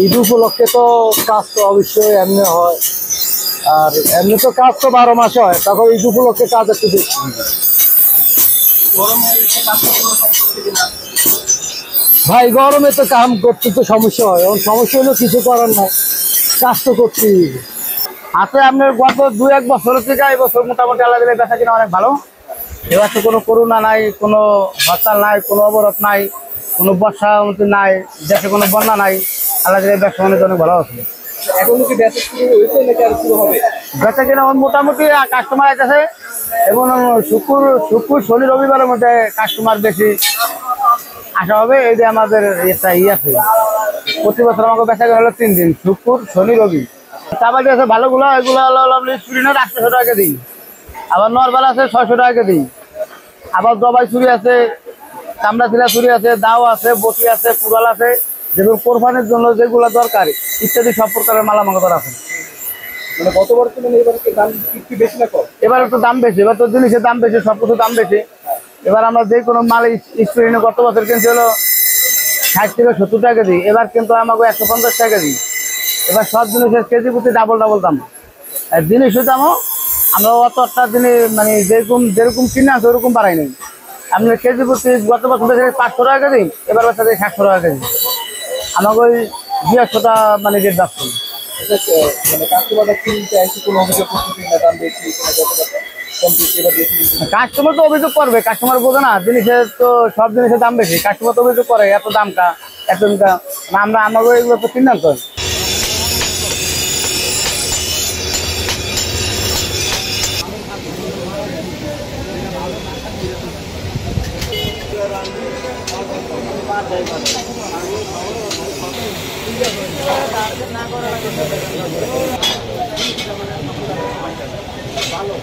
ঈদ উপলক্ষে তো কাজ তো অবশ্যই এমনি হয়, আর এমনি তো কাজ তো 12 মাসে হয়, তখন ঈদ উপলক্ষে কাজ একটু বেশি। ভাই গরমে তো কাম করতে তো সমস্যা হয়, এবং সমস্যা হলেও কিছু করার নাই, কাজ তো করতেই। আছে আপনার গত 2-1 বছর থেকে এই বছর মোটামুটি আল্লাহ দিলে বেচা কিনা অনেক ভালো। এবার তো কোনো করোনা নাই, কোনো হরতাল নাই, কোনো অবরোধ নাই, কোনো বর্ষা নাই, দেশে কোনো বন্যা নাই, আল্লাহ দিলে ব্যবসা বাণিজ্য অনেক ভালো আছে। এখনো কি বেচা শুরু হয়েছে নাকি আর শুরু হবে? বেচা কিনা মোটামুটি কাস্টমার আছে, এবং শুক্র শনি রবিবারের মধ্যে কাস্টমার বেশি আসা হবে। এই যে আমাদের একটা আছে, প্রতি বছর আমাকে বেচা কিনা হলো 3 দিন, শুক্র শনি রবি। চাপাতি আছে ভালোগুলো, এগুলো হলো স্টুডেন্টের 800 টাকা দিই, আবার নরমাল আছে 600 টাকা দিই, আবার জবাই চুরি আছে, চামড়া ছিলা চুরি আছে, দাও আছে, বটি আছে, কুড়াল আছে, যেগুলো কোরবানির জন্য যেগুলো দরকার ইত্যাদি সব প্রকারের মালা মাংস আছে। মানে গতবার তুলনায় এবার দাম একটু বেশি না কম? এবার একটু দাম বেশি, এবার তো জিনিসের দাম বেশি, সবকিছু দাম বেশি। এবার আমরা যে কোনো মাল স্প্রিনে গত বছর কিনতে হলো 60 থেকে 70 টাকা দিই, এবার কিন্তু আমাকে 150 টাকা দিই। এবার সব জিনিসের কেজি প্রতি ডাবল দাম, আর জিনিসের দামও আমরা অতটা জিনিস মানে যেরকম কিনে আছে ওরকম বাড়াই নেই। আপনার কেজি প্রতি গত বছর 500 টাকা দিই, এবার বছর 700 টাকা কেজি, আমাকে ওই 200টা মানে রেট যাচ্ছে। মানে কাস্টমাররা কিনতে আসে কোনো অভিযোগ করতে না, দাম বেশি কাস্টমার তো অভিযোগ করবে, কাস্টমার বোঝে না জিনিসের তো, সব জিনিসের দাম বেশি, কাস্টমার তো অভিযোগ করে এত দামটা এত দাম। আমরা আমাকে এগুলো তো কিনলাম তো। ভালো